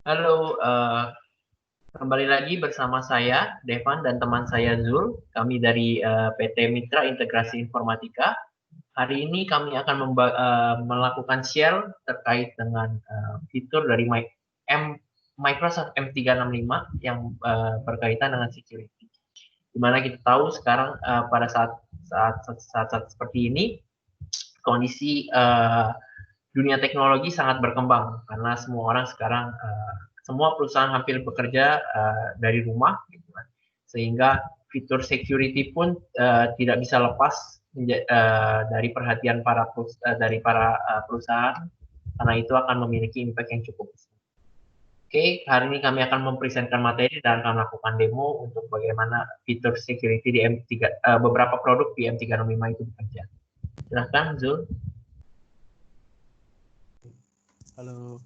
Halo, kembali lagi bersama saya, Devan, dan teman saya Zul. Kami dari PT Mitra Integrasi Informatika. Hari ini kami akan melakukan share terkait dengan fitur dari Microsoft M365 yang berkaitan dengan security. Dimana kita tahu sekarang pada saat seperti ini, kondisi dunia teknologi sangat berkembang karena semua orang sekarang semua perusahaan hampir bekerja dari rumah gitu kan. Sehingga fitur security pun tidak bisa lepas dari perhatian dari para perusahaan karena itu akan memiliki impact yang cukup besar. Oke, hari ini kami akan mempresentkan materi dan akan melakukan demo untuk bagaimana fitur security di M3 beberapa produk di M365 itu bekerja. Silahkan Zul. Halo,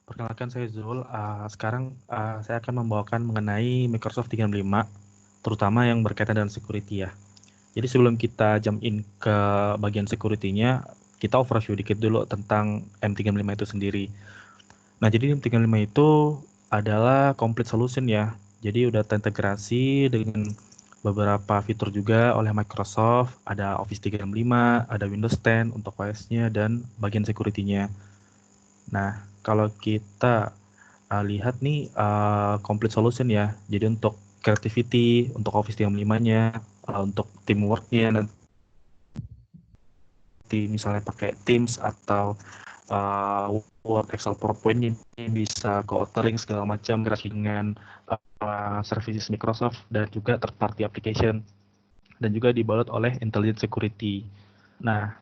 perkenalkan saya Zul. Sekarang saya akan membawakan mengenai Microsoft 365, terutama yang berkaitan dengan security ya. Jadi sebelum kita jump in ke bagian security-nya, kita overview dikit dulu tentang M365 itu sendiri. Nah, jadi M365 itu adalah complete solution ya. Jadi udah terintegrasi dengan beberapa fitur juga oleh Microsoft, ada Office 365, ada Windows 10 untuk OS-nya, dan bagian security-nya. Nah, kalau kita lihat nih complete solution ya. Jadi untuk creativity, untuk Office 365-nya, untuk teamwork-nya nanti misalnya pakai Teams atau Word, Excel, PowerPoint ini bisa co-authoring segala macam dengan services Microsoft dan juga third party application dan juga dibalut oleh intelligent security. Nah,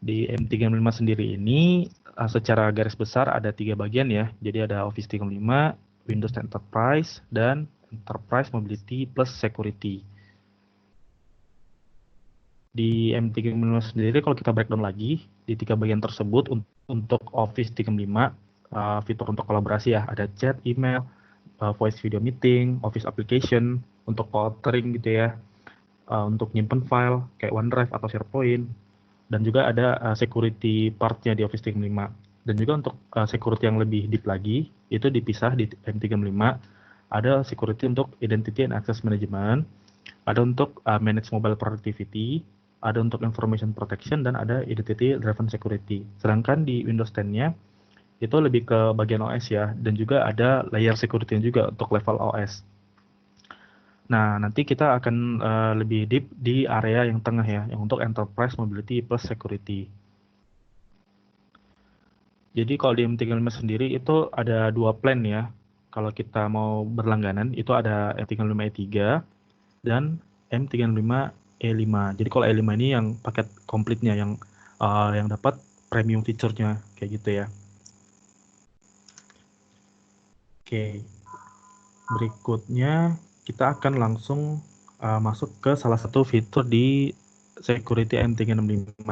di M365 sendiri ini secara garis besar ada 3 bagian ya. Jadi ada Office 365, Windows Enterprise, dan Enterprise Mobility plus Security. Di M365 sendiri kalau kita breakdown lagi, di 3 bagian tersebut untuk Office 365, fitur untuk kolaborasi ya, ada chat, email, voice video meeting, Office application, untuk authoring gitu ya, untuk nyimpen file kayak OneDrive atau SharePoint, dan juga ada security part-nya di Office 365. Dan juga untuk security yang lebih deep lagi, itu dipisah di M365, ada security untuk Identity and Access Management, ada untuk Manage Mobile Productivity, ada untuk Information Protection, dan ada Identity Driven Security. Sedangkan di Windows 10-nya, itu lebih ke bagian OS ya, dan juga ada layer security juga untuk level OS. Nah, nanti kita akan lebih deep di area yang tengah ya, yang untuk Enterprise Mobility plus Security. Jadi kalau di M365 sendiri itu ada 2 plan ya. Kalau kita mau berlangganan itu ada M365 E3 dan M365 E5. Jadi kalau E5 ini yang paket komplitnya yang dapat premium feature-nya kayak gitu ya. Oke, berikutnya kita akan langsung masuk ke salah satu fitur di security M365,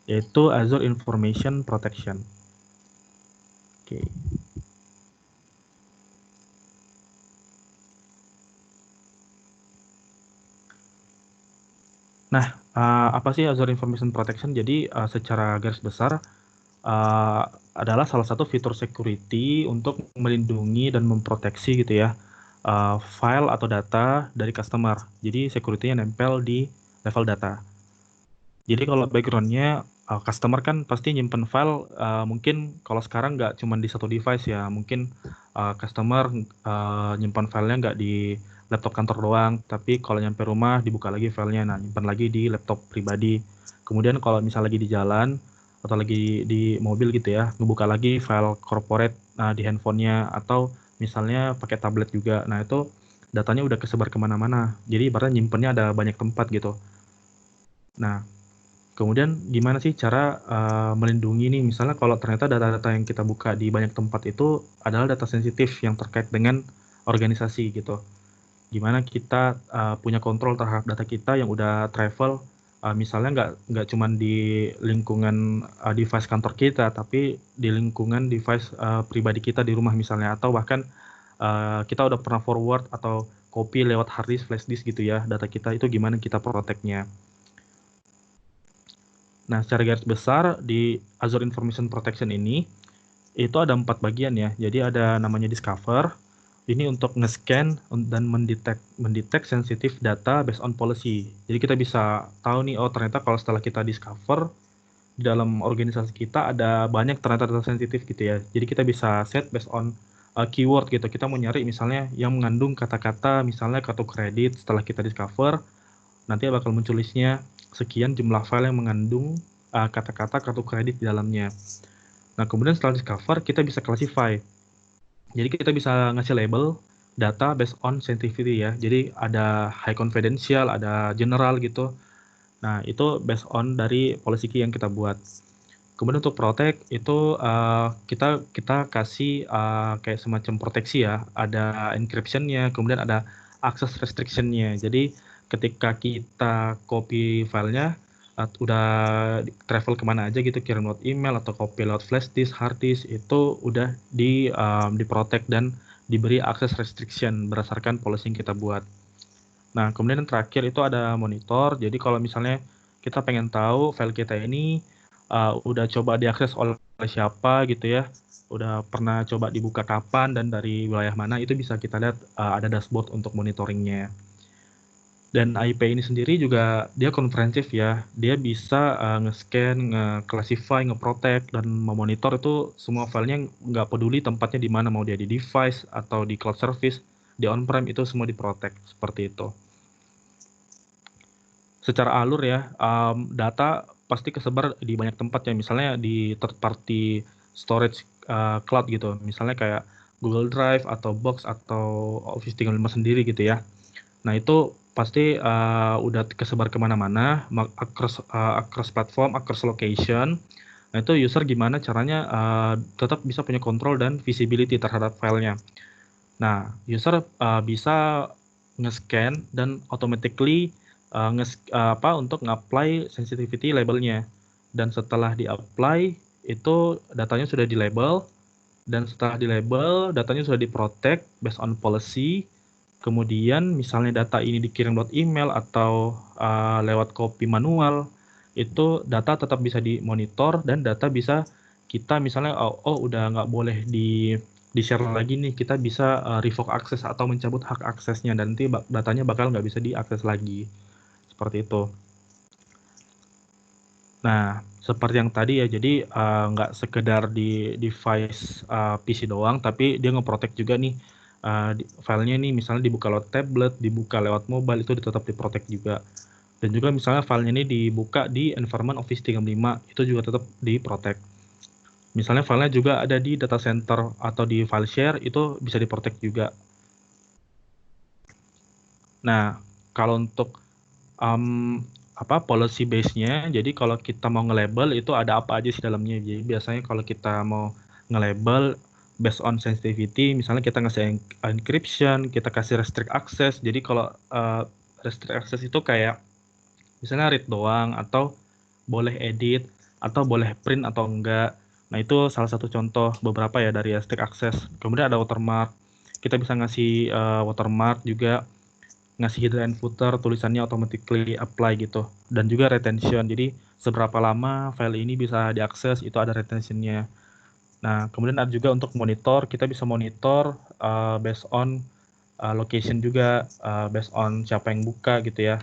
yaitu Azure Information Protection. Oke. Nah, apa sih Azure Information Protection? Jadi secara garis besar adalah salah satu fitur security untuk melindungi dan memproteksi gitu ya file atau data dari customer. Jadi security-nya nempel di level data. Jadi kalau background-nya customer kan pasti nyimpen file mungkin kalau sekarang nggak cuma di satu device ya, mungkin customer nyimpan filenya nggak di laptop kantor doang, tapi kalau nyampe rumah dibuka lagi filenya, nah nyimpan lagi di laptop pribadi. Kemudian kalau misal lagi di jalan atau lagi di mobil gitu ya, ngebuka lagi file corporate di handphonenya atau misalnya pakai tablet juga. Nah itu datanya udah kesebar kemana-mana, jadi ibaratnya nyimpennya ada banyak tempat gitu. Nah, kemudian gimana sih cara melindungi nih, misalnya kalau ternyata data-data yang kita buka di banyak tempat itu adalah data sensitif yang terkait dengan organisasi gitu. Gimana kita punya kontrol terhadap data kita yang udah travel, misalnya nggak cuma di lingkungan device kantor kita, tapi di lingkungan device pribadi kita di rumah misalnya, atau bahkan kita udah pernah forward atau copy lewat hard disk, flash disk gitu ya, data kita itu gimana kita protect-nya. Nah, secara garis besar di Azure Information Protection ini itu ada 4 bagian ya. Jadi ada namanya discover, ini untuk nge-scan dan mendetek sensitif data based on policy. Jadi kita bisa tahu nih, oh ternyata kalau setelah kita discover, di dalam organisasi kita ada banyak ternyata data sensitif gitu ya. Jadi kita bisa set based on keyword gitu. Kita mau nyari misalnya yang mengandung kata-kata misalnya kartu kredit. Setelah kita discover, nanti bakal muncul listnya sekian jumlah file yang mengandung kata-kata kartu kredit di dalamnya. Nah, kemudian setelah discover, kita bisa classify. Jadi kita bisa ngasih label data based on sensitivity ya. Jadi ada high confidential, ada general gitu. Nah, itu based on dari policy key yang kita buat. Kemudian untuk protect itu kita kasih kayak semacam proteksi ya. Ada encryption-nya, kemudian ada access restriction-nya. Jadi ketika kita copy filenya, udah travel kemana aja gitu, kirim lewat email atau copy lewat flash disk, hard disk, itu udah di protect dan diberi access restriction berdasarkan policy yang kita buat. Nah, kemudian yang terakhir itu ada monitor. Jadi kalau misalnya kita pengen tahu file kita ini udah coba diakses oleh siapa gitu ya, udah pernah coba dibuka kapan dan dari wilayah mana, itu bisa kita lihat ada dashboard untuk monitoringnya. Dan AIP ini sendiri juga dia komprehensif ya, dia bisa nge-scan, nge-classify, nge-protect, dan memonitor itu semua filenya, nggak peduli tempatnya di mana, mau dia di device atau di cloud service, di on-prem, itu semua di-protect, seperti itu. Secara alur ya, data pasti kesebar di banyak tempat ya, misalnya di third party storage cloud gitu, misalnya kayak Google Drive atau Box atau Office 365 sendiri gitu ya. Nah, itu pasti udah kesebar kemana-mana, across platform, across location. Nah, itu user gimana caranya tetap bisa punya kontrol dan visibility terhadap filenya. Nah, user bisa nge-scan dan automatically untuk nge-apply sensitivity labelnya. Dan setelah di-apply, itu datanya sudah di-label, dan setelah di-label, datanya sudah di-protect based on policy. Kemudian misalnya data ini dikirim lewat email atau lewat copy manual, itu data tetap bisa dimonitor dan data bisa kita misalnya udah nggak boleh di-share lagi nih, kita bisa revoke akses atau mencabut hak aksesnya, dan nanti datanya bakal nggak bisa diakses lagi. Seperti itu. Nah, seperti yang tadi ya, jadi nggak sekedar di device PC doang, tapi dia nge-protect juga nih filenya nih, misalnya dibuka lewat tablet, dibuka lewat mobile, itu tetap di-protect juga. Dan juga misalnya filenya ini dibuka di environment Office 365, itu juga tetap di-protect. Misalnya filenya juga ada di data center atau di file share, itu bisa di-protect juga. Nah, kalau untuk policy base-nya, jadi kalau kita mau nge-label itu ada apa aja sih dalamnya. Jadi biasanya kalau kita mau nge-label based on sensitivity, misalnya kita ngasih encryption, kita kasih restrict access. Jadi kalau restrict access itu kayak misalnya read doang, atau boleh edit, atau boleh print atau enggak. Nah, itu salah satu contoh beberapa ya dari restrict access. Kemudian ada watermark. Kita bisa ngasih watermark juga, ngasih header and footer, tulisannya automatically apply gitu. Dan juga retention, jadi seberapa lama file ini bisa diakses, itu ada retentionnya. Nah, kemudian ada juga untuk monitor, kita bisa monitor based on location juga, based on siapa yang buka gitu ya,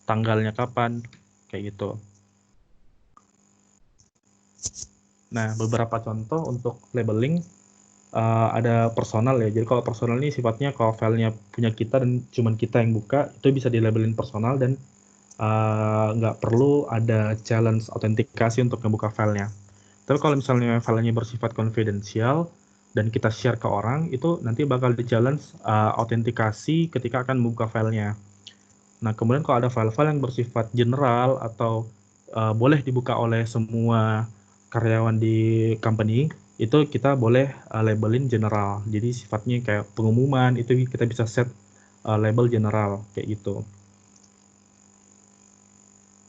tanggalnya kapan, kayak gitu. Nah, beberapa contoh untuk labeling, ada personal ya. Jadi kalau personal ini sifatnya kalau filenya punya kita dan cuman kita yang buka, itu bisa dilabelin personal dan nggak perlu ada challenge autentikasi untuk ngebuka filenya. Tapi kalau misalnya filenya bersifat confidential dan kita share ke orang, itu nanti bakal di challenge autentikasi ketika akan membuka filenya. Nah, kemudian kalau ada file-file yang bersifat general atau boleh dibuka oleh semua karyawan di company, itu kita boleh labelin general. Jadi sifatnya kayak pengumuman, itu kita bisa set label general kayak gitu.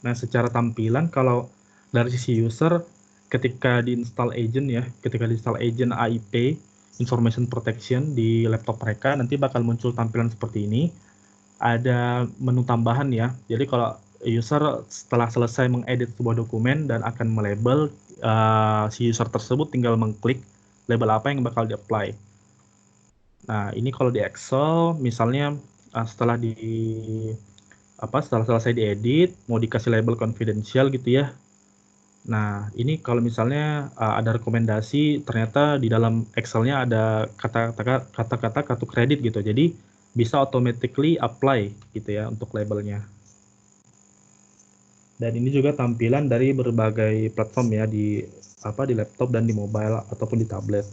Nah, secara tampilan kalau dari sisi user, ketika diinstal agent ya, ketika diinstal agent AIP, Information Protection di laptop mereka, nanti bakal muncul tampilan seperti ini. Ada menu tambahan ya. Jadi kalau user setelah selesai mengedit sebuah dokumen dan akan melabel, si user tersebut tinggal mengklik label apa yang bakal di-apply. Nah, ini kalau di Excel, misalnya setelah selesai diedit, mau dikasih label confidential gitu ya. Nah, ini kalau misalnya ada rekomendasi, ternyata di dalam Excel-nya ada kata-kata kartu kredit gitu. Jadi bisa automatically apply gitu ya untuk labelnya. Dan ini juga tampilan dari berbagai platform ya di laptop dan di mobile ataupun di tablet.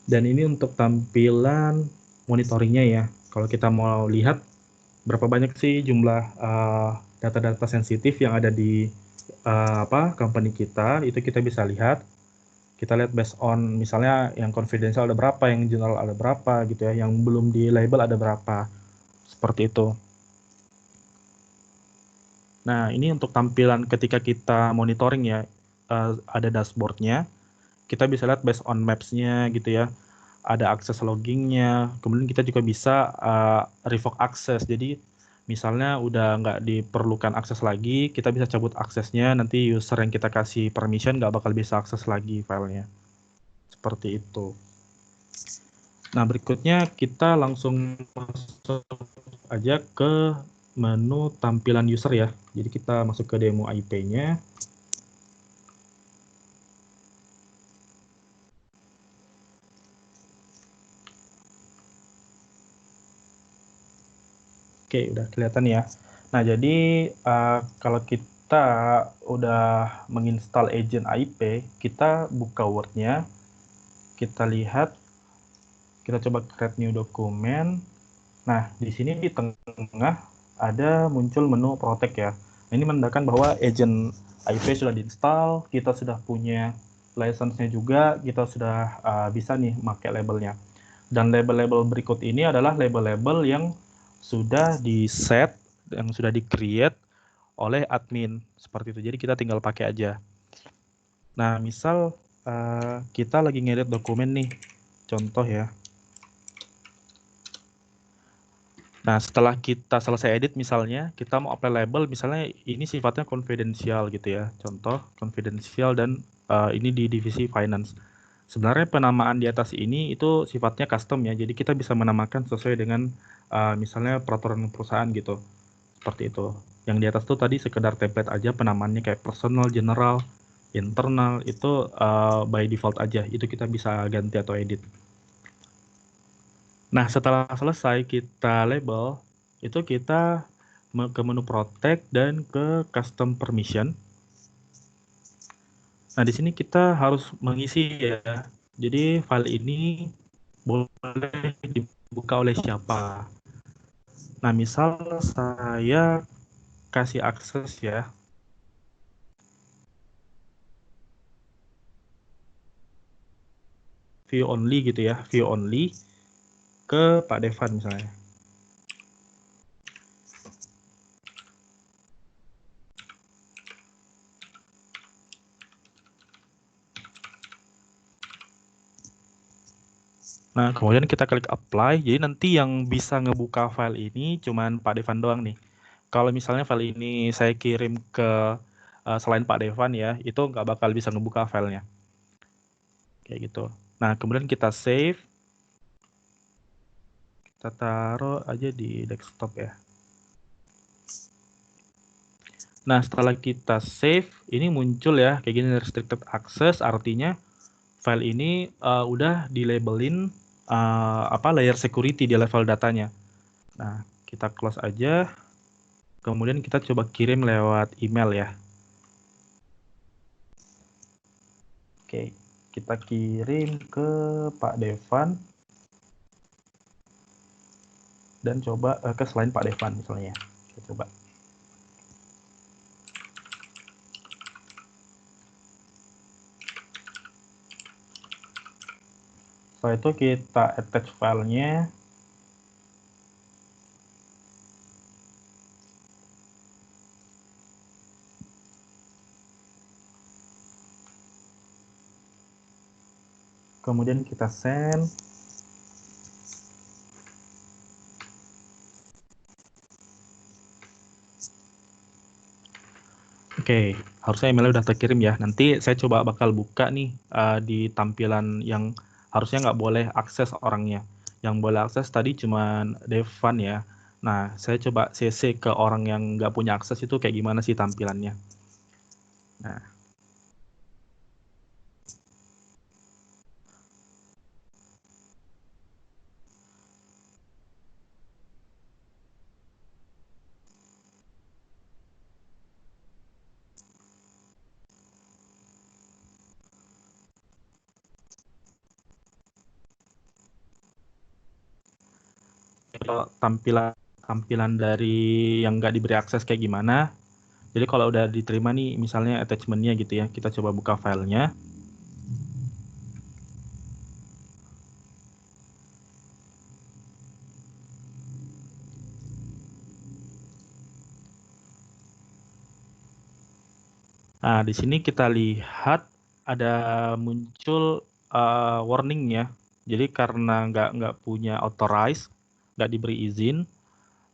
Dan ini untuk tampilan monitoringnya ya. Kalau kita mau lihat berapa banyak sih jumlah data-data sensitif yang ada di company kita, itu kita bisa lihat. Kita lihat based on misalnya yang confidential ada berapa, yang general ada berapa gitu ya, yang belum di label ada berapa. Seperti itu. Nah, ini untuk tampilan ketika kita monitoring ya, ada dashboardnya. Kita bisa lihat based on maps-nya gitu ya. Ada akses loggingnya, kemudian kita juga bisa revoke akses. Jadi misalnya udah nggak diperlukan akses lagi, kita bisa cabut aksesnya, nanti user yang kita kasih permission nggak bakal bisa akses lagi filenya. Seperti itu. Nah, berikutnya kita langsung masuk aja ke menu tampilan user ya. Jadi kita masuk ke demo IP-nya. Oke, udah kelihatan ya. Nah, jadi kalau kita udah menginstal agent IP, kita buka Word-nya, kita lihat, kita coba create new document. Nah, di sini di tengah ada muncul menu protect ya. Ini menandakan bahwa agent IP sudah diinstal, kita sudah punya license-nya juga, kita sudah bisa nih pakai labelnya. Dan label-label berikut ini adalah label-label yang sudah di-set, yang sudah di-create oleh admin. Seperti itu. Jadi kita tinggal pakai aja. Nah, misal kita lagi ngedit dokumen nih. Contoh ya. Nah, setelah kita selesai edit misalnya, kita mau apply label, misalnya ini sifatnya confidential gitu ya. Contoh, confidential dan ini di divisi finance. Sebenarnya penamaan di atas ini itu sifatnya custom ya, jadi kita bisa menamakan sesuai dengan misalnya peraturan perusahaan gitu. Seperti itu. Yang di atas tuh tadi sekedar template aja penamaannya kayak personal, general, internal, itu by default aja. Itu kita bisa ganti atau edit. Nah, setelah selesai kita label, itu kita ke menu protect dan ke custom permission. Nah, di sini kita harus mengisi ya. Jadi file ini boleh dibuka oleh siapa. Nah, misal saya kasih akses ya, view only gitu ya, view only ke Pak Devan misalnya. Nah, kemudian kita klik apply, jadi nanti yang bisa ngebuka file ini cuman Pak Devan doang nih. Kalau misalnya file ini saya kirim ke selain Pak Devan ya, itu nggak bakal bisa ngebuka filenya. Kayak gitu. Nah, kemudian kita save. Kita taruh aja di desktop ya. Nah, setelah kita save, ini muncul ya, kayak gini restricted access, artinya file ini udah dilabelin layer security di level datanya. Nah, kita close aja. Kemudian kita coba kirim lewat email ya. Oke, kita kirim ke Pak Devan. Dan coba ke selain Pak Devan misalnya. Kita coba. Setelah itu kita attach filenya. Kemudian kita send. Oke, Harusnya emailnya udah terkirim ya. Nanti saya coba bakal buka nih di tampilan yang harusnya nggak boleh akses orangnya. Yang boleh akses tadi cuman Devan ya. Nah, saya coba CC ke orang yang nggak punya akses itu kayak gimana sih tampilannya. Nah, kalau tampilan tampilan dari yang nggak diberi akses kayak gimana. Jadi kalau udah diterima nih misalnya attachment-nya gitu ya, kita coba buka filenya. Nah, di sini kita lihat ada muncul warning ya. Jadi karena nggak punya authorize, nggak diberi izin.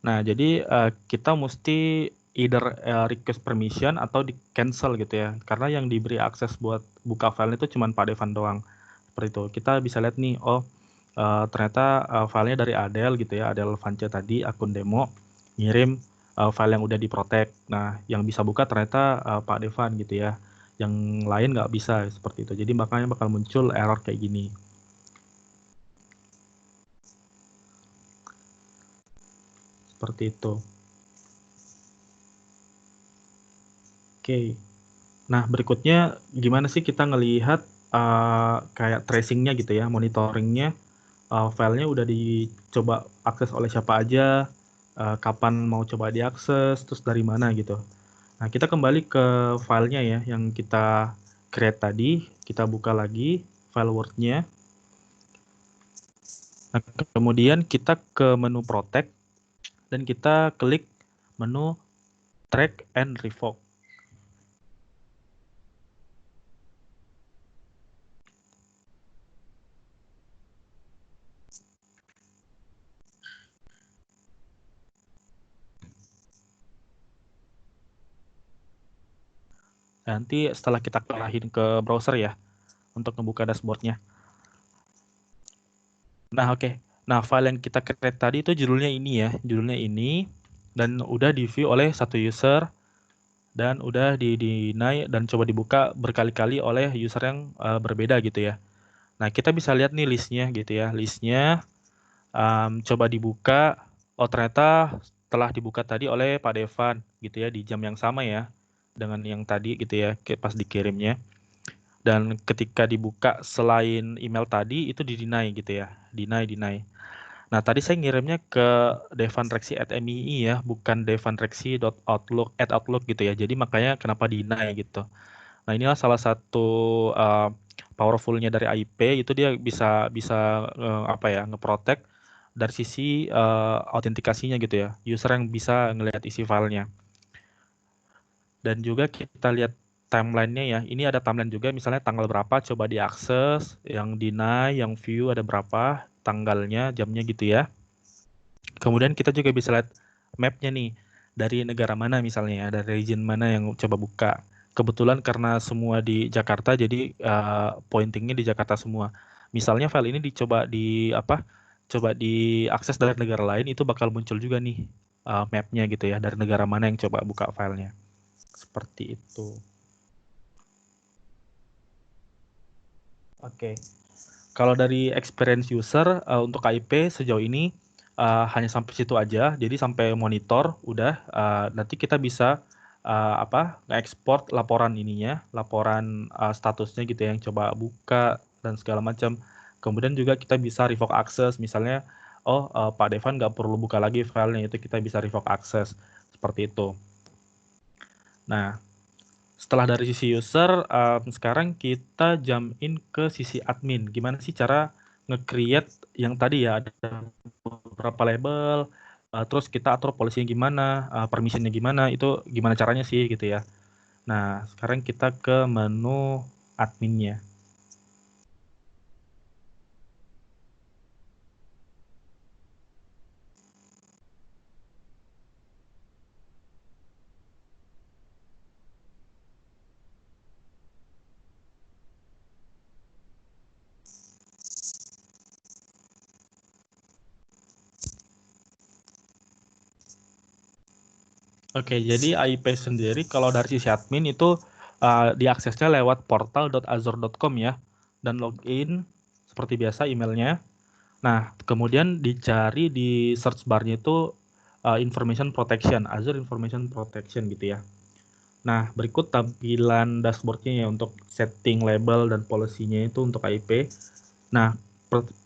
Nah, jadi kita mesti either request permission atau di cancel gitu ya. Karena yang diberi akses buat buka file itu cuma Pak Devan doang. Seperti itu. Kita bisa lihat nih, oh ternyata filenya dari Adel gitu ya, Adel Vance tadi akun demo ngirim file yang udah diprotect. Nah, yang bisa buka ternyata Pak Devan gitu ya. Yang lain nggak bisa seperti itu. Jadi makanya bakal muncul error kayak gini. Seperti itu. Oke. Nah, berikutnya gimana sih kita ngelihat kayak tracingnya gitu ya, monitoringnya, filenya udah dicoba akses oleh siapa aja, kapan mau coba diakses, terus dari mana gitu. Nah, kita kembali ke filenya ya, yang kita create tadi, kita buka lagi file Word-nya. Nah, kemudian kita ke menu Protect, dan kita klik menu Track and Revoke. Nanti setelah kita kelahin ke browser ya, untuk membuka dashboard-nya. Nah, oke. Nah, file yang kita create tadi itu judulnya ini ya, judulnya ini, dan udah di-view oleh satu user, dan udah di-deny dan coba dibuka berkali-kali oleh user yang berbeda gitu ya. Nah, kita bisa lihat nih listnya gitu ya, listnya coba dibuka, oh ternyata telah dibuka tadi oleh Pak Devan gitu ya, di jam yang sama ya, dengan yang tadi gitu ya, pas dikirimnya. Dan ketika dibuka selain email tadi, itu di-deny gitu ya, deny. Nah, tadi saya ngirimnya ke devanreksi@mii ya, bukan devanreksi.outlook gitu ya. Jadi makanya kenapa deny gitu. Nah, inilah salah satu powerful-nya dari AIP, itu dia bisa bisa apa ya, ngeprotect dari sisi autentikasinya gitu ya. User yang bisa ngelihat isi filenya. Dan juga kita lihat timeline-nya ya. Ini ada timeline juga, misalnya tanggal berapa coba diakses, yang deny, yang view ada berapa, tanggalnya, jamnya gitu ya. Kemudian kita juga bisa lihat map-nya nih, dari negara mana misalnya ya, dari region mana yang coba buka. Kebetulan karena semua di Jakarta, jadi pointingnya di Jakarta semua. Misalnya file ini coba diakses dari negara lain, itu bakal muncul juga nih map-nya gitu ya, dari negara mana yang coba buka filenya. Seperti itu. Oke. Kalau dari experience user untuk KIP sejauh ini hanya sampai situ aja. Jadi sampai monitor udah nanti kita bisa nge-export laporan ininya, laporan statusnya gitu ya, yang coba buka dan segala macam. Kemudian juga kita bisa revoke access, misalnya Pak Devan nggak perlu buka lagi filenya, itu kita bisa revoke access seperti itu. Nah, setelah dari sisi user, sekarang kita jump in ke sisi admin. Gimana sih cara nge-create yang tadi ya, ada beberapa label, terus kita atur polisinya gimana, permissionnya gimana, itu gimana caranya sih gitu ya. Nah, sekarang kita ke menu adminnya. Oke, jadi IP sendiri kalau dari sisi admin itu diaksesnya lewat portal.azure.com ya, dan login seperti biasa emailnya. Nah, kemudian dicari di search bar-nya itu Information Protection, Azure Information Protection gitu ya. Nah, berikut tampilan dashboard-nya ya untuk setting label dan policy-nya itu untuk IP. Nah,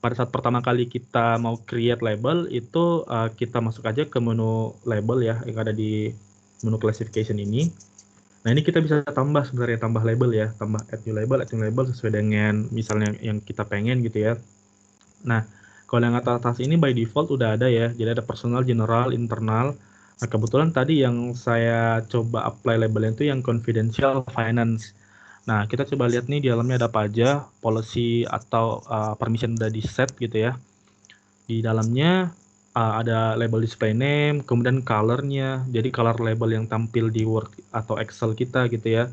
pada saat pertama kali kita mau create label itu kita masuk aja ke menu label ya yang ada di menu classification ini. Nah, ini kita bisa tambah sebenarnya, tambah label ya, tambah add new label sesuai dengan misalnya yang kita pengen gitu ya. Nah, kalau yang atas ini by default udah ada ya, jadi ada personal, general, internal. Nah, kebetulan tadi yang saya coba apply labelnya itu yang confidential finance. Nah, kita coba lihat nih di dalamnya ada apa aja, policy atau permission udah di set gitu ya. Di dalamnya ada label display name, kemudian color-nya, jadi color label yang tampil di Word atau Excel kita gitu ya.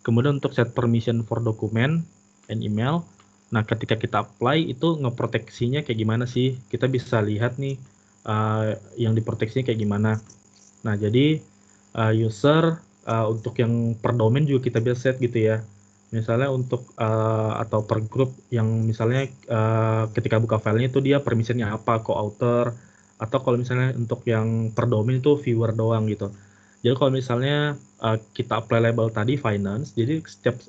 Kemudian untuk set permission for document and email. Nah, ketika kita apply itu ngeproteksinya kayak gimana sih? Kita bisa lihat nih yang diproteksinya kayak gimana. Nah, jadi user untuk yang per domain juga kita bisa set gitu ya. Misalnya untuk atau per grup yang misalnya ketika buka filenya itu dia permissionnya apa, co-author, atau kalau misalnya untuk yang per domain itu viewer doang gitu. Jadi kalau misalnya kita apply label tadi finance, jadi setiap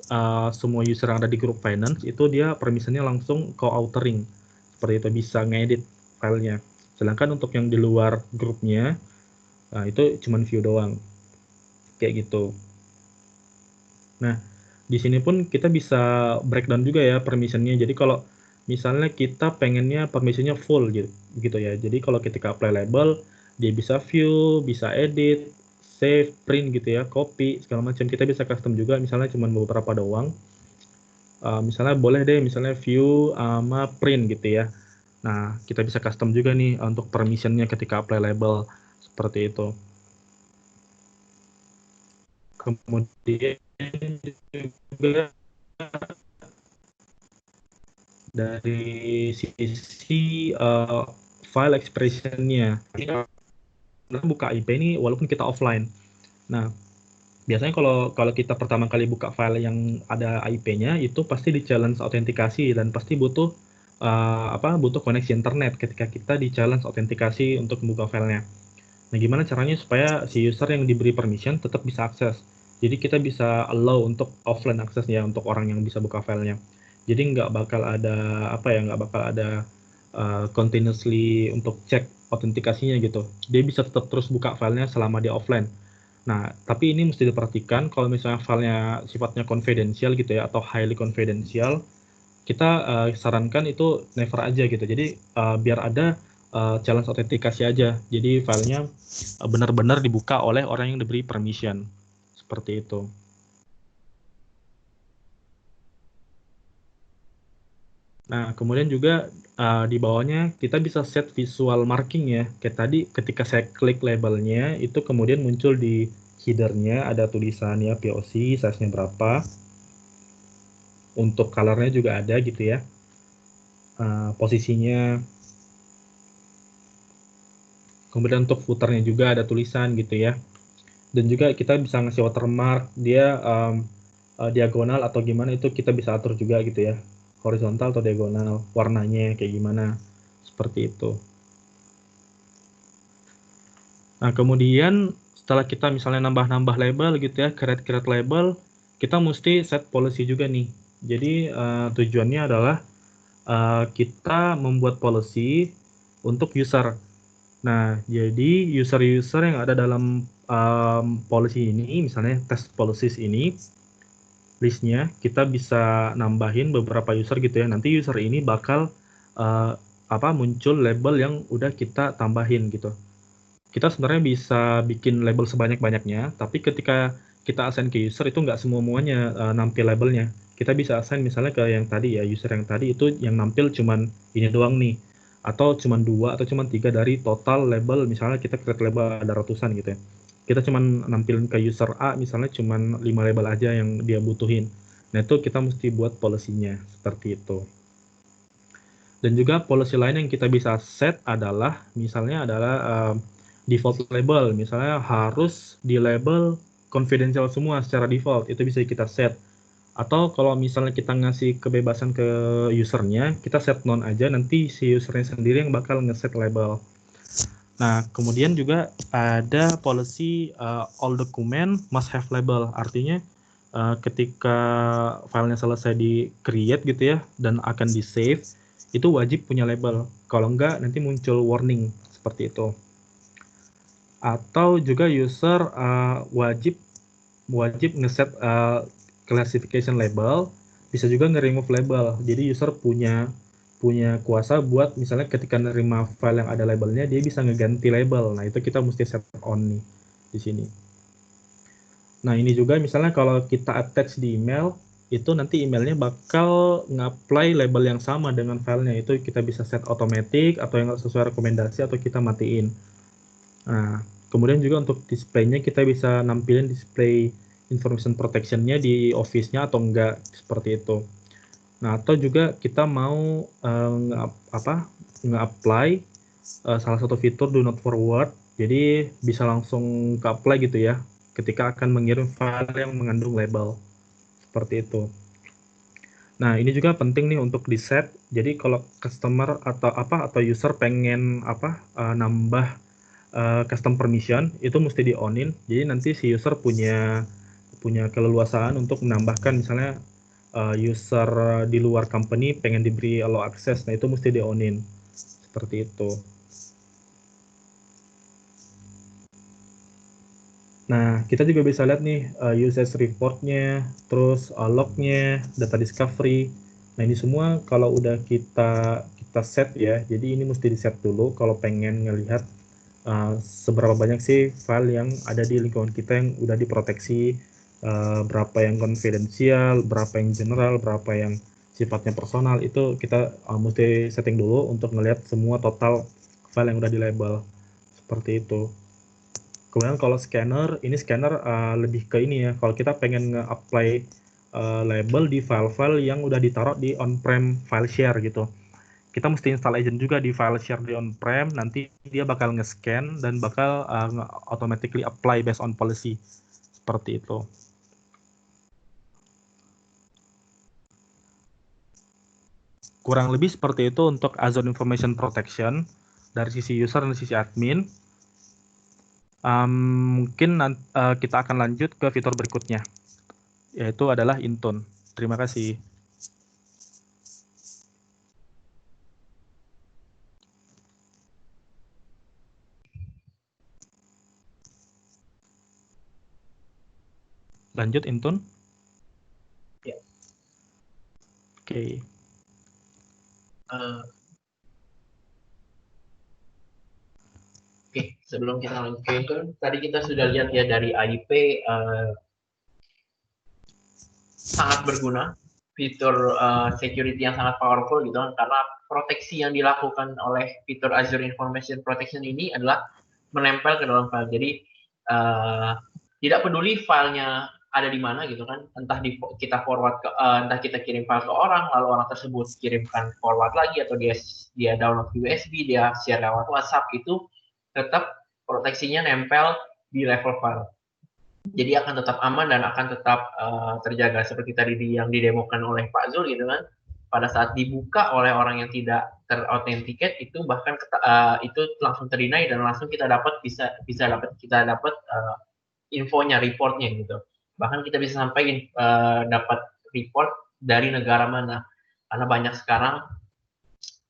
semua user yang ada di grup finance itu dia permissionnya langsung co-authoring. Seperti itu, bisa ngedit filenya. Sedangkan untuk yang di luar grupnya, nah itu cuman view doang. Kayak gitu. Nah, di sini pun kita bisa breakdown juga ya permissionnya. Jadi kalau misalnya kita pengennya permissionnya full gitu ya. Jadi kalau ketika apply label, dia bisa view, bisa edit, save, print gitu ya, copy, segala macam. Kita bisa custom juga, misalnya cuma beberapa doang. Misalnya boleh deh, misalnya view sama print gitu ya. Nah, kita bisa custom juga nih untuk permissionnya ketika apply label. Seperti itu. Kemudian juga dari sisi file expression-nya. Kita buka IP ini walaupun kita offline. Nah, biasanya kalau kita pertama kali buka file yang ada IP-nya itu pasti di challenge autentikasi dan pasti butuh butuh koneksi internet ketika kita di challenge autentikasi untuk membuka filenya. Nah, gimana caranya supaya si user yang diberi permission tetap bisa akses? Jadi kita bisa allow untuk offline akses ya untuk orang yang bisa buka filenya. Jadi nggak bakal ada nggak bakal ada continuously untuk cek autentikasinya gitu. Dia bisa tetap terus buka filenya selama dia offline. Nah, tapi ini mesti diperhatikan kalau misalnya filenya sifatnya confidential gitu ya atau highly confidential, kita sarankan itu never aja gitu. Jadi biar ada challenge autentikasi aja. Jadi filenya benar-benar dibuka oleh orang yang diberi permission. Seperti itu. Nah, kemudian juga di bawahnya kita bisa set visual marking ya. Kayak tadi ketika saya klik labelnya, itu kemudian muncul di header-nya ada tulisan ya POC, size-nya berapa. Untuk color-nya juga ada gitu ya. Posisinya. Kemudian untuk footer-nya juga ada tulisan gitu ya. Dan juga kita bisa ngasih watermark, dia diagonal atau gimana itu kita bisa atur juga gitu ya. Horizontal atau diagonal, warnanya kayak gimana. Seperti itu. Nah, kemudian setelah kita misalnya nambah-nambah label gitu ya, create label, kita mesti set policy juga nih. Jadi tujuannya adalah kita membuat policy untuk user. Nah, jadi user-user yang ada dalam policy ini, misalnya test policies ini, listnya kita bisa nambahin beberapa user gitu ya. Nanti user ini bakal muncul label yang udah kita tambahin gitu. Kita sebenarnya bisa bikin label sebanyak-banyaknya, tapi ketika kita assign ke user itu nggak semuanya nampil labelnya. Kita bisa assign misalnya ke yang tadi ya, user yang tadi itu yang nampil cuman ini doang nih. Atau cuman 2 atau cuman 3 dari total label, misalnya kita create label ada ratusan gitu ya. Kita cuman nampilin ke user A misalnya cuman 5 label aja yang dia butuhin. Nah, itu kita mesti buat policy-nya seperti itu. Dan juga policy lain yang kita bisa set adalah misalnya adalah default label, misalnya harus di label confidential semua secara default, itu bisa kita set. Atau kalau misalnya kita ngasih kebebasan ke usernya, kita set none aja, nanti si usernya sendiri yang bakal ngeset label. Nah, kemudian juga ada policy all document must have label, artinya ketika filenya selesai di create gitu ya, dan akan di save, itu wajib punya label. Kalau enggak, nanti muncul warning seperti itu. Atau juga user wajib ngeset classification label, bisa juga nge-remove label. Jadi user punya kuasa buat misalnya ketika nerima file yang ada labelnya, dia bisa ngeganti label. Nah, itu kita mesti set on nih di sini. Nah, ini juga misalnya kalau kita attach di email, itu nanti emailnya bakal nge-apply label yang sama dengan filenya. Itu kita bisa set automatic atau yang sesuai rekomendasi atau kita matiin. Nah, kemudian juga untuk displaynya kita bisa nampilin display information protection-nya di Office-nya atau enggak, seperti itu. Nah, atau juga kita mau nge-apply salah satu fitur do not forward, jadi bisa langsung ke-apply gitu ya, ketika akan mengirim file yang mengandung label, seperti itu. Nah, ini juga penting nih untuk di-set. Jadi kalau customer atau user pengen nambah custom permission, itu mesti di onin. Jadi nanti si user punya keleluasaan untuk menambahkan, misalnya user di luar company pengen diberi allow access, nah itu mesti di onin seperti itu. Nah, kita juga bisa lihat nih usage report-nya, terus log-nya, data discovery. Nah, ini semua kalau udah kita set ya, jadi ini mesti di set dulu kalau pengen ngelihat seberapa banyak sih file yang ada di lingkungan kita yang udah diproteksi, berapa yang konfidensial, berapa yang general, berapa yang sifatnya personal, itu kita mesti setting dulu untuk ngelihat semua total file yang udah di label, seperti itu. Kemudian kalau scanner, ini scanner lebih ke ini ya, kalau kita pengen nge-apply label di file-file yang udah ditaruh di on-prem file share gitu, kita mesti install agent juga di file share di on-prem, nanti dia bakal nge-scan dan bakal automatically apply based on policy, seperti itu. Kurang lebih seperti itu untuk Azure Information Protection dari sisi user dan sisi admin. Mungkin kita akan lanjut ke fitur berikutnya, yaitu adalah Intune. Terima kasih. Lanjut Intune. Ya. Oke. Oke, sebelum kita lanjut ke Intune, tadi kita sudah lihat ya dari AIP sangat berguna, fitur security yang sangat powerful gitu kan, karena proteksi yang dilakukan oleh fitur Azure Information Protection ini adalah menempel ke dalam file. Jadi tidak peduli filenya ada di mana gitu kan, entah kita forward ke entah kita kirim file ke orang, lalu orang tersebut kirimkan forward lagi, atau dia download USB, dia share lewat WhatsApp, itu tetap proteksinya nempel di level file. Jadi akan tetap aman dan akan tetap terjaga seperti tadi yang didemokan oleh Pak Zul gitu kan. Pada saat dibuka oleh orang yang tidak terauthentiket, itu bahkan itu langsung terdinai dan langsung kita dapat dapat infonya, reportnya gitu. Bahkan kita bisa sampai dapat report dari negara mana. Karena banyak sekarang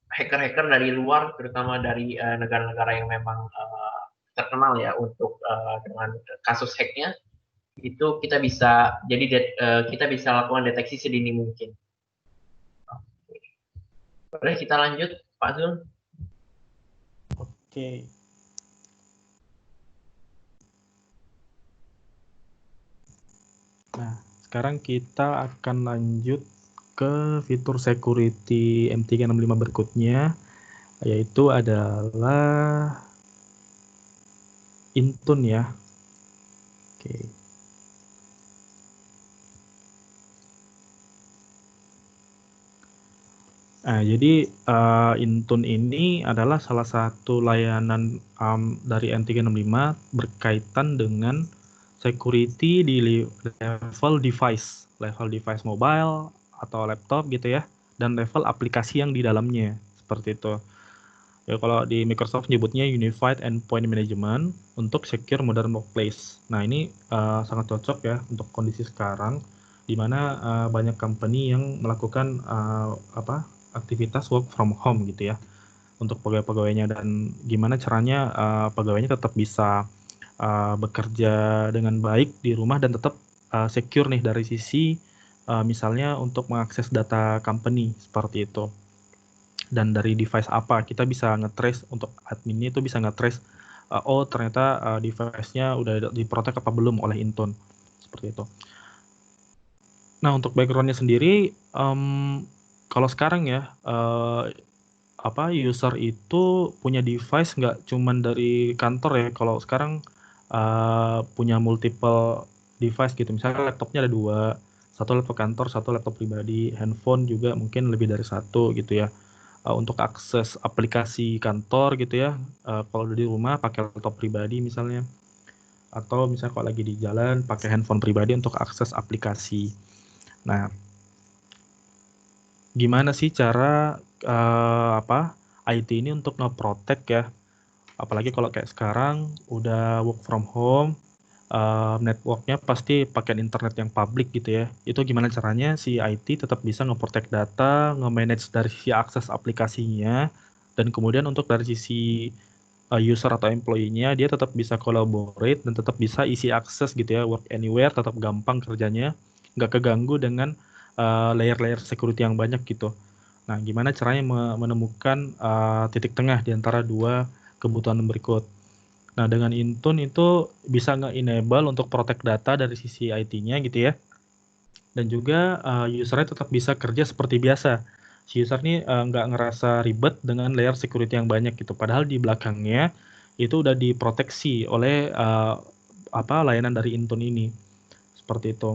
hacker-hacker dari luar, terutama dari negara-negara yang memang terkenal ya untuk dengan kasus hacknya, itu kita bisa kita bisa lakukan deteksi sedini mungkin. Boleh kita lanjut, Pak Zul? Oke. Nah, sekarang kita akan lanjut ke fitur security M365 berikutnya, yaitu adalah Intune ya. Oke. Nah, jadi Intune ini adalah salah satu layanan dari N365 berkaitan dengan security di level device mobile atau laptop gitu ya, dan level aplikasi yang di dalamnya seperti itu. Ya, kalau di Microsoft nyebutnya Unified Endpoint Management untuk secure modern workplace. Nah, ini sangat cocok ya untuk kondisi sekarang, di mana banyak company yang melakukan aktivitas work from home gitu ya untuk pegawai-pegawainya, dan gimana caranya pegawainya tetap bisa bekerja dengan baik di rumah dan tetap secure nih dari sisi misalnya untuk mengakses data company seperti itu. Dan dari device apa kita bisa nge-trace, untuk adminnya itu bisa nge-trace oh ternyata device-nya udah diprotek apa belum oleh Intune seperti itu. Nah, untuk background-nya sendiri kalau sekarang ya user itu punya device nggak cuman dari kantor ya. Kalau sekarang punya multiple device gitu, misalnya laptopnya ada 2, satu laptop kantor, satu laptop pribadi, handphone juga mungkin lebih dari satu gitu ya. Untuk akses aplikasi kantor gitu ya, kalau di rumah pakai laptop pribadi misalnya, atau misalnya kalau lagi di jalan pakai handphone pribadi untuk akses aplikasi. Nah, gimana sih cara IT ini untuk nge-protect ya, apalagi kalau kayak sekarang udah work from home, networknya pasti pakai internet yang public gitu ya. Itu gimana caranya si IT tetap bisa nge-protect data, nge-manage dari sisi akses aplikasinya, dan kemudian untuk dari sisi user atau employee-nya dia tetap bisa collaborate dan tetap bisa isi akses gitu ya, work anywhere, tetap gampang kerjanya, nggak keganggu dengan layer-layer security yang banyak gitu. Nah, gimana caranya menemukan titik tengah di antara dua kebutuhan berikut. Nah, dengan Intune itu bisa nge-enable untuk protect data dari sisi IT-nya gitu ya. Dan juga usernya tetap bisa kerja seperti biasa. Si user ini nggak ngerasa ribet dengan layer security yang banyak gitu. Padahal di belakangnya itu udah diproteksi oleh layanan dari Intune ini. Seperti itu.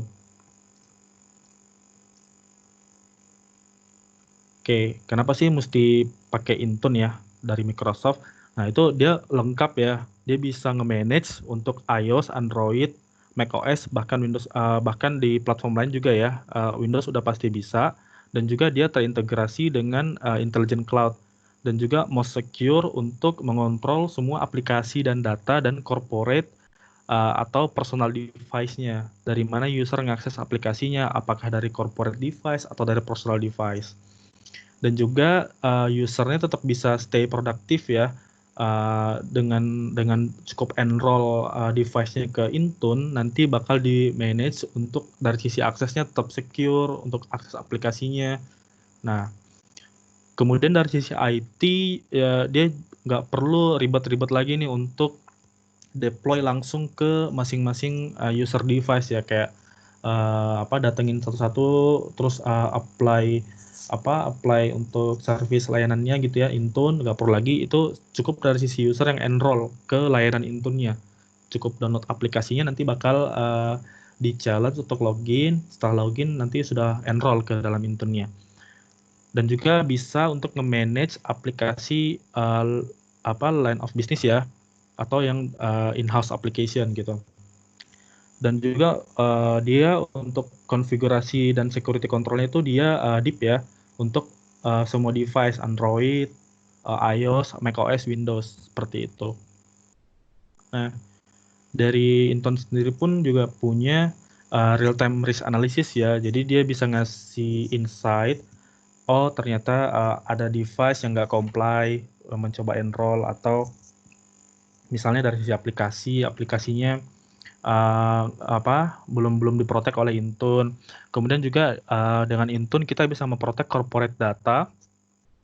Oke, kenapa sih mesti pakai Intune ya dari Microsoft? Nah, itu dia lengkap ya. Dia bisa nge-manage untuk iOS, Android, macOS, bahkan Windows, bahkan di platform lain juga ya. Windows udah pasti bisa, dan juga dia terintegrasi dengan Intelligent Cloud, dan juga most secure untuk mengontrol semua aplikasi dan data dan corporate atau personal device-nya. Dari mana user mengakses aplikasinya, apakah dari corporate device atau dari personal device. Dan juga usernya tetap bisa stay produktif ya, dengan cukup enroll device-nya ke Intune, nanti bakal di manage untuk dari sisi aksesnya tetap secure untuk akses aplikasinya. Nah, kemudian dari sisi IT ya, dia nggak perlu ribet-ribet lagi nih untuk deploy langsung ke masing-masing user device ya, kayak datengin satu-satu terus apply untuk service layanannya gitu ya, Intune nggak perlu lagi. Itu cukup dari sisi user yang enroll ke layanan Intune-nya, cukup download aplikasinya, nanti bakal di-challenge untuk login. Setelah login nanti sudah enroll ke dalam Intune-nya. Dan juga bisa untuk nge-manage aplikasi line of business ya, atau yang in-house application gitu. Dan juga dia untuk konfigurasi dan security controlnya itu dia deep ya, untuk semua device Android, iOS, macOS, Windows seperti itu. Nah, dari Intune sendiri pun juga punya real time risk analysis ya. Jadi dia bisa ngasih insight, oh ternyata ada device yang nggak comply, mencoba enroll, atau misalnya dari sisi aplikasinya belum diprotek oleh Intune. Kemudian juga dengan Intune kita bisa memprotek corporate data.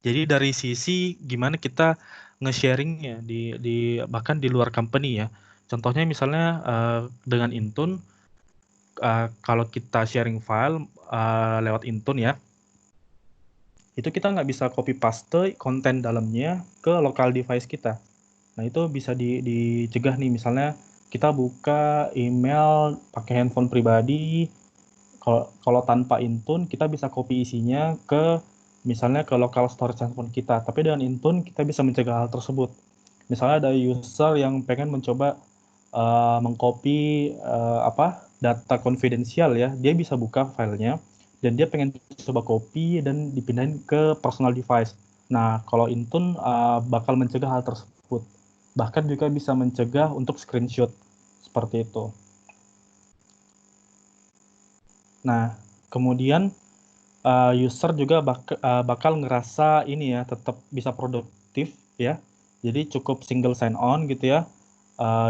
Jadi dari sisi gimana kita nge-sharingnya di bahkan di luar company ya. Contohnya misalnya dengan Intune, kalau kita sharing file lewat Intune ya, itu kita nggak bisa copy paste konten dalamnya ke local device kita. Nah, itu bisa dicegah nih, misalnya kita buka email pakai handphone pribadi, kalau tanpa Intune kita bisa copy isinya ke misalnya ke local storage handphone kita. Tapi dengan Intune kita bisa mencegah hal tersebut. Misalnya ada user yang pengen mencoba mengcopy data konfidensial ya, dia bisa buka filenya dan dia pengen coba copy dan dipindahin ke personal device. Nah, kalau Intune bakal mencegah hal tersebut. Bahkan juga bisa mencegah untuk screenshot seperti itu. Nah, kemudian user juga bakal ngerasa ini ya, tetap bisa produktif ya. Jadi cukup single sign on gitu ya.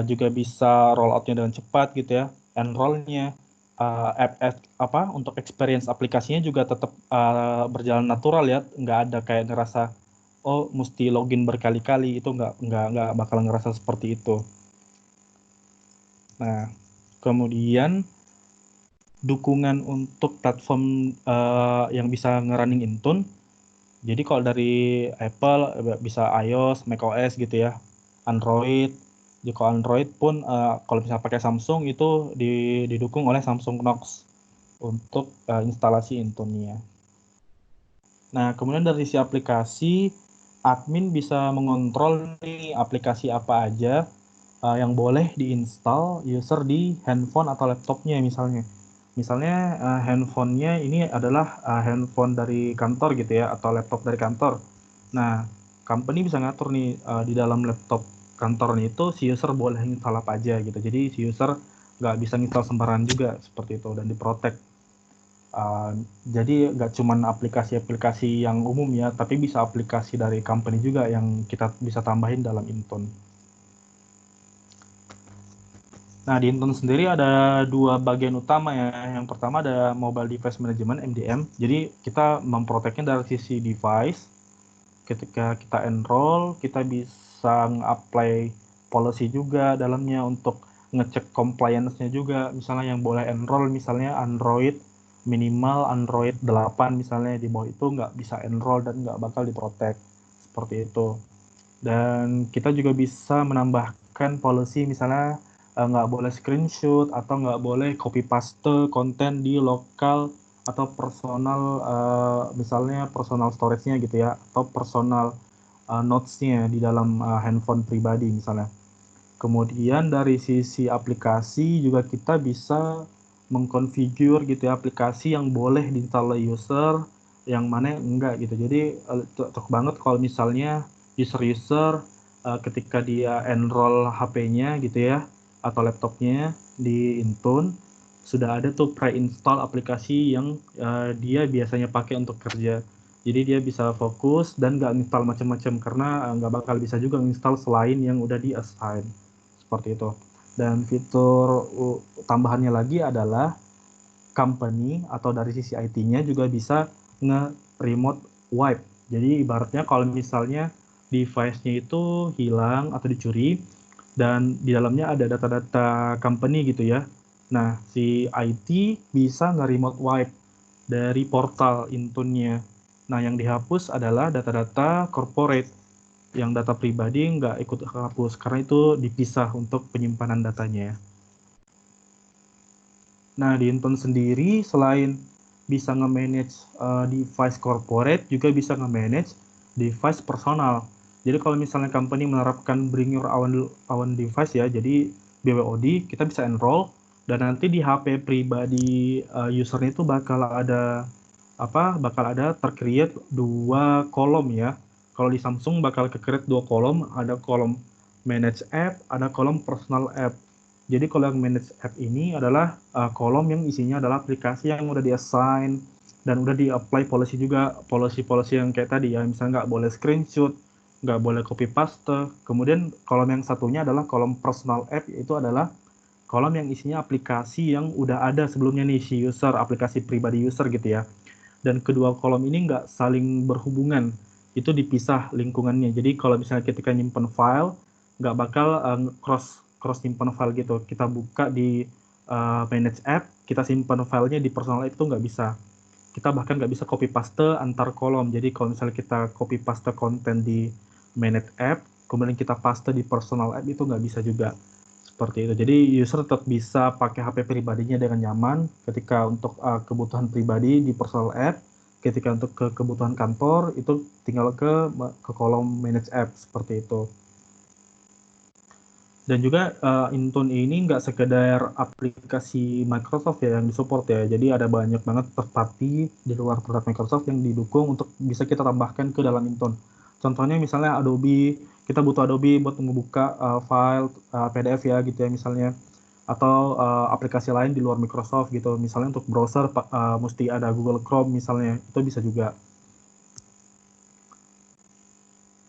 Juga bisa rolloutnya dengan cepat gitu ya. Enrollnya untuk experience aplikasinya juga tetap berjalan natural ya. Nggak ada kayak ngerasa oh mesti login berkali-kali, itu nggak bakal ngerasa seperti itu. Nah, kemudian dukungan untuk platform yang bisa ngerunning Intune. Jadi kalau dari Apple bisa iOS, macOS gitu ya, Android. Jadi kalau Android pun kalau misalnya pakai Samsung itu didukung oleh Samsung Knox untuk instalasi Intune-nya. Nah, kemudian dari sisi aplikasi, admin bisa mengontrol nih aplikasi apa aja yang boleh diinstal user di handphone atau laptopnya misalnya. Misalnya handphonenya ini adalah handphone dari kantor gitu ya, atau laptop dari kantor. Nah, company bisa ngatur nih di dalam laptop kantornya itu si user boleh install apa aja gitu. Jadi si user nggak bisa install sembarangan juga seperti itu dan diprotek. Jadi nggak cuman aplikasi-aplikasi yang umum ya, tapi bisa aplikasi dari company juga yang kita bisa tambahin dalam Intune. Nah, di Intune sendiri ada dua bagian utama ya. Yang pertama ada Mobile Device Management (MDM). Jadi kita memproteknya dari sisi device. Ketika kita enroll, kita bisa nge-apply policy juga dalamnya untuk ngecek compliance-nya juga. Misalnya yang boleh enroll misalnya Android, minimal Android 8 misalnya, di bawah itu nggak bisa enroll dan nggak bakal diprotek. Seperti itu. Dan kita juga bisa menambahkan policy misalnya nggak boleh screenshot atau nggak boleh copy paste konten di lokal atau personal misalnya personal storage-nya gitu ya, atau personal notes-nya di dalam handphone pribadi misalnya. Kemudian dari sisi aplikasi juga kita bisa mengkonfigur gitu ya aplikasi yang boleh diinstal oleh user, yang mana yang enggak gitu. Jadi cocok banget kalau misalnya user-user ketika dia enroll HP-nya gitu ya atau laptopnya di Intune, sudah ada tuh pre-install aplikasi yang dia biasanya pakai untuk kerja. Jadi dia bisa fokus dan nggak install macam-macam karena nggak bakal bisa juga install selain yang udah di-assign. Seperti itu. Dan fitur tambahannya lagi adalah company atau dari sisi IT-nya juga bisa nge-remote wipe. Jadi ibaratnya kalau misalnya device-nya itu hilang atau dicuri dan di dalamnya ada data-data company gitu ya. Nah, si IT bisa nge-remote wipe dari portal Intune-nya. Nah, yang dihapus adalah data-data corporate. Yang data pribadi nggak ikut hapus karena itu dipisah untuk penyimpanan datanya. Nah, di Intune sendiri selain bisa nge-manage device corporate, juga bisa nge-manage device personal. Jadi kalau misalnya company menerapkan bring your own device ya, jadi BWOD, kita bisa enroll dan nanti di HP pribadi usernya itu bakal ada tercreate dua kolom ya. Kalau di Samsung bakal ke-create dua kolom, ada kolom manage app, ada kolom personal app. Jadi kalau yang manage app ini adalah kolom yang isinya adalah aplikasi yang udah di-assign dan udah di-apply policy juga, policy-policy yang kayak tadi ya, misalnya nggak boleh screenshot, nggak boleh copy paste. Kemudian kolom yang satunya adalah kolom personal app, yaitu adalah kolom yang isinya aplikasi yang udah ada sebelumnya nih si user, aplikasi pribadi user gitu ya. Dan kedua kolom ini nggak saling berhubungan, itu dipisah lingkungannya. Jadi kalau misalnya ketika nyimpen file, nggak bakal cross simpan file gitu. Kita buka di manage app, kita simpan filenya di personal app itu nggak bisa. Kita bahkan nggak bisa copy paste antar kolom. Jadi kalau misalnya kita copy paste konten di manage app, kemudian kita paste di personal app itu nggak bisa juga. Seperti itu. Jadi user tetap bisa pakai HP pribadinya dengan nyaman ketika untuk kebutuhan pribadi di personal app, ketika untuk ke kebutuhan kantor itu tinggal ke kolom manage app seperti itu. Dan juga Intune ini nggak sekedar aplikasi Microsoft ya yang disupport ya. Jadi ada banyak banget third party di luar produk Microsoft yang didukung untuk bisa kita tambahkan ke dalam Intune. Contohnya misalnya Adobe, kita butuh Adobe buat membuka file PDF ya gitu ya misalnya. Atau aplikasi lain di luar Microsoft gitu. Misalnya untuk browser mesti ada Google Chrome misalnya, itu bisa juga.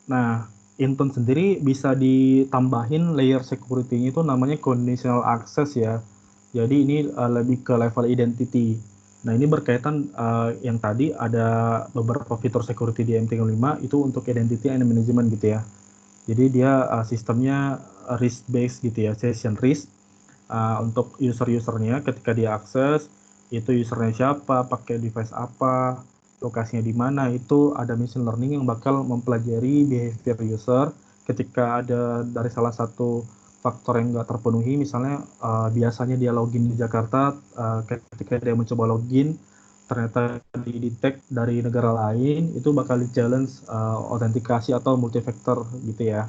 Nah, Intune sendiri bisa ditambahin layer security-nya itu namanya conditional access ya. Jadi ini lebih ke level identity. Nah, ini berkaitan yang tadi ada beberapa fitur security di MT5 itu untuk identity and management gitu ya. Jadi dia sistemnya risk based gitu ya, session risk. Untuk user-usernya ketika dia akses, itu usernya siapa, pakai device apa, lokasinya di mana, itu ada machine learning yang bakal mempelajari behavior user ketika ada dari salah satu faktor yang nggak terpenuhi, misalnya biasanya dia login di Jakarta, ketika dia mencoba login, ternyata di-detect dari negara lain, itu bakal di-challenge autentikasi atau multifaktor gitu ya,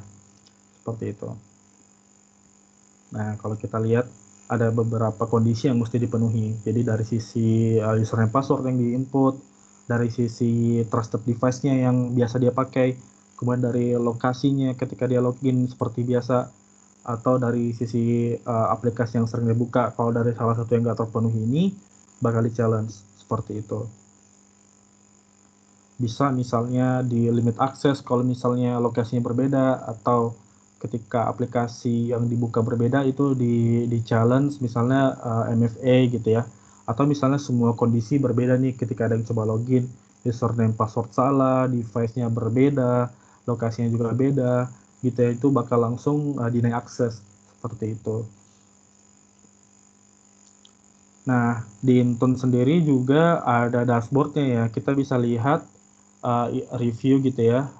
seperti itu. Nah, kalau kita lihat ada beberapa kondisi yang mesti dipenuhi. Jadi dari sisi username password yang diinput, dari sisi trusted device-nya yang biasa dia pakai, kemudian dari lokasinya ketika dia login seperti biasa, atau dari sisi aplikasi yang sering dibuka. Kalau dari salah satu yang nggak terpenuhi ini, bakal di-challenge seperti itu. Bisa misalnya di limit akses kalau misalnya lokasinya berbeda, atau ketika aplikasi yang dibuka berbeda itu di challenge misalnya MFA gitu ya, atau misalnya semua kondisi berbeda nih ketika ada yang coba login, username password salah, device-nya berbeda, lokasinya juga beda gitu ya, itu bakal langsung deny akses seperti itu. Nah, di Intune sendiri juga ada dashboardnya ya. Kita bisa lihat review gitu ya,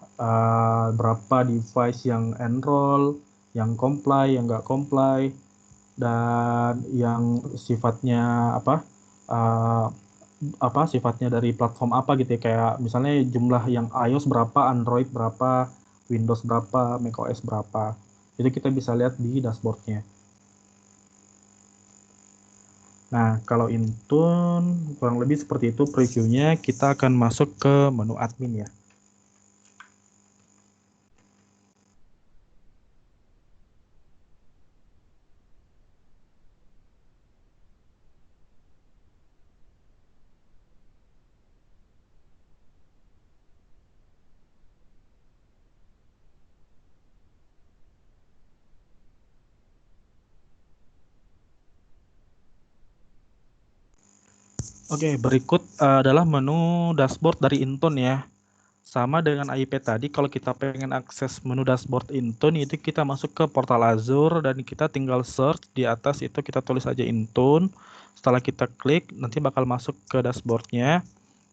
berapa device yang enroll, yang comply, yang nggak comply, dan yang sifatnya uh, apa sifatnya dari platform apa gitu ya, kayak misalnya jumlah yang iOS berapa, Android berapa, Windows berapa, macOS berapa. Itu kita bisa lihat di dashboardnya. Nah, kalau Intune kurang lebih seperti itu previewnya. Kita akan masuk ke menu admin ya. Oke, berikut adalah menu dashboard dari Intune ya. Sama dengan AIP tadi, kalau kita pengen akses menu dashboard Intune itu kita masuk ke portal Azure dan kita tinggal search di atas itu, kita tulis aja Intune. Setelah kita klik, nanti bakal masuk ke dashboardnya.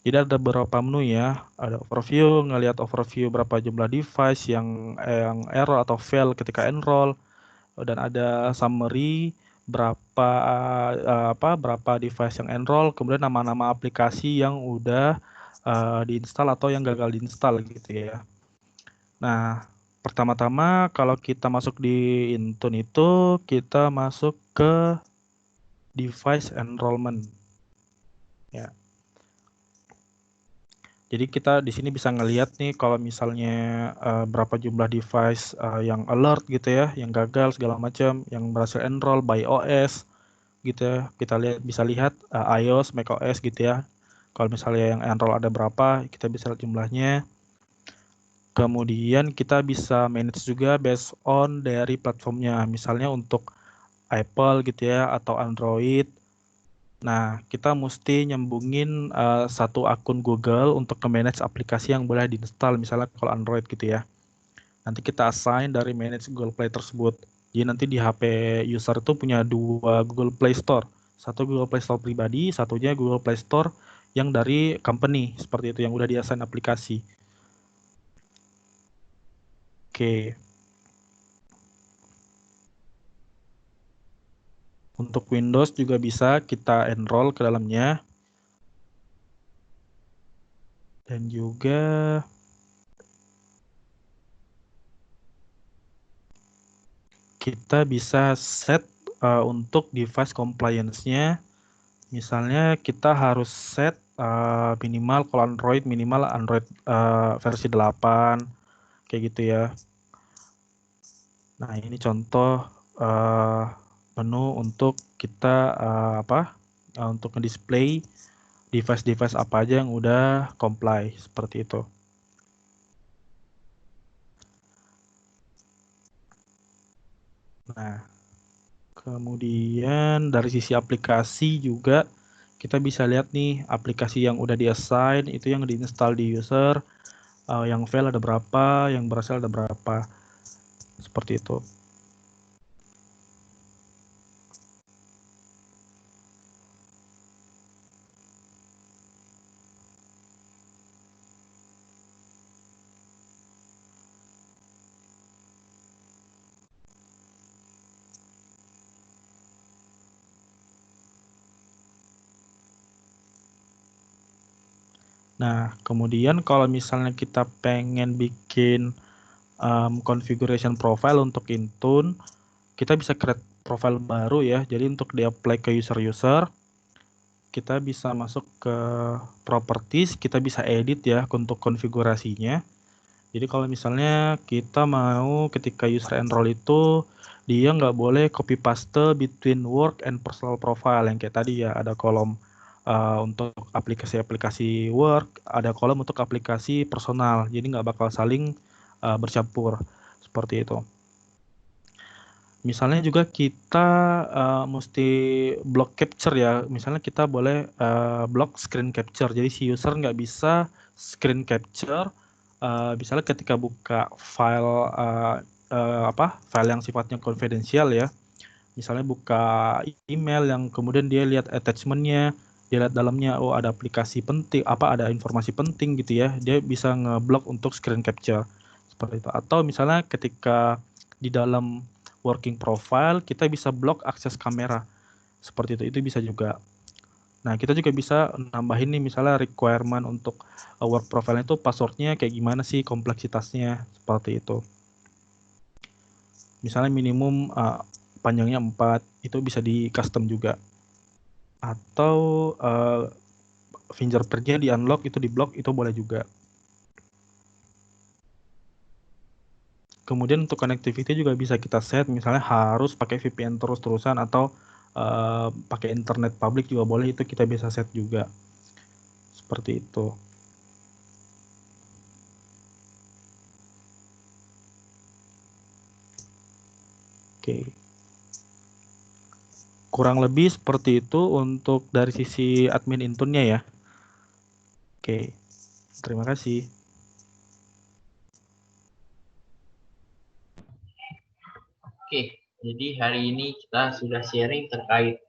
Jadi ada beberapa menu ya, ada overview, ngelihat overview berapa jumlah device yang error atau fail ketika enroll, dan ada summary berapa device yang enroll, kemudian nama-nama aplikasi yang udah diinstal atau yang gagal diinstal gitu ya. Nah, pertama-tama kalau kita masuk di Intune itu kita masuk ke device enrollment ya. Jadi kita di sini bisa ngelihat nih kalau misalnya berapa jumlah device yang alert gitu ya, yang gagal segala macam, yang berhasil enroll by OS gitu ya. Kita bisa lihat iOS, macOS gitu ya. Kalau misalnya yang enroll ada berapa, kita bisa lihat jumlahnya. Kemudian kita bisa manage juga based on dari platformnya. Misalnya untuk Apple gitu ya atau Android. Nah, kita mesti nyambungin satu akun Google untuk manage aplikasi yang boleh diinstal, misalnya kalau Android gitu ya. Nanti kita assign dari manage Google Play tersebut. Jadi nanti di HP user itu punya dua Google Play Store. Satu Google Play Store pribadi, satunya Google Play Store yang dari company, seperti itu, yang udah di-assign aplikasi. Oke. Untuk Windows juga bisa kita enroll ke dalamnya. Dan juga kita bisa set untuk device compliance-nya. Misalnya kita harus set minimal kalau Android minimal Android versi 8 kayak gitu ya. Nah, ini contoh menu untuk kita untuk nge-display device-device apa aja yang udah comply seperti itu. Nah, kemudian dari sisi aplikasi juga kita bisa lihat nih aplikasi yang udah di-assign itu yang di-install di user, yang fail ada berapa, yang berhasil ada berapa, seperti itu. Nah, kemudian kalau misalnya kita pengen bikin configuration profile untuk Intune, kita bisa create profile baru ya. Jadi untuk di-apply ke user-user, kita bisa masuk ke properties, kita bisa edit ya untuk konfigurasinya. Jadi kalau misalnya kita mau ketika user enroll itu, dia nggak boleh copy paste between work and personal profile yang kayak tadi ya, ada kolom untuk aplikasi-aplikasi work, ada kolom untuk aplikasi personal, jadi nggak bakal saling bercampur seperti itu. Misalnya juga kita mesti block capture ya, misalnya kita boleh block screen capture, jadi si user nggak bisa screen capture misalnya ketika buka file file yang sifatnya konfidensial ya, misalnya buka email yang kemudian dia lihat attachment-nya, dia lihat dalamnya oh ada aplikasi penting ada informasi penting gitu ya, dia bisa ngeblok untuk screen capture seperti itu. Atau misalnya ketika di dalam working profile kita bisa blok akses kamera seperti itu bisa juga. Nah, kita juga bisa nambahin nih misalnya requirement untuk work profile itu passwordnya kayak gimana sih, kompleksitasnya seperti itu. Misalnya minimum panjangnya 4, itu bisa di custom juga. Atau fingerprintnya di unlock, itu di block, itu boleh juga. Kemudian untuk connectivity juga bisa kita set, misalnya harus pakai VPN terus-terusan atau pakai internet public juga boleh, itu kita bisa set juga. Seperti itu. Oke. Kurang lebih seperti itu untuk dari sisi admin Intune-nya ya. Oke. Terima kasih. Oke, jadi hari ini kita sudah sharing terkait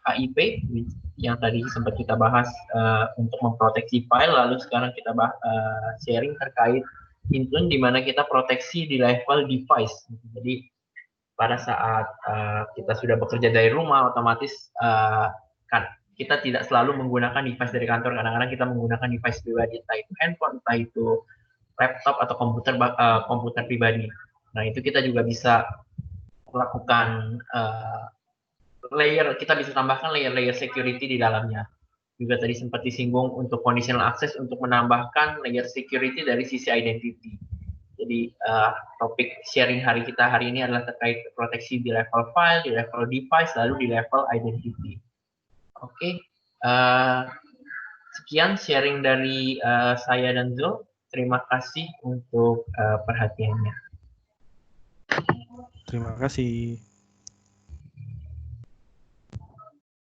HIP yang tadi sempat kita bahas untuk memproteksi file, lalu sekarang kita sharing terkait Intune di mana kita proteksi di level device. Jadi pada saat kita sudah bekerja dari rumah, otomatis kan kita tidak selalu menggunakan device dari kantor. Kadang-kadang kita menggunakan device pribadi, entah itu handphone, entah itu laptop atau komputer pribadi. Nah, itu kita juga bisa melakukan kita bisa tambahkan layer-layer security di dalamnya. Juga tadi sempat disinggung untuk conditional access untuk menambahkan layer security dari sisi identity. Jadi topik sharing hari kita hari ini adalah terkait proteksi di level file, di level device, lalu di level identity. Oke, sekian sharing dari saya dan Zul. Terima kasih untuk perhatiannya. Terima kasih.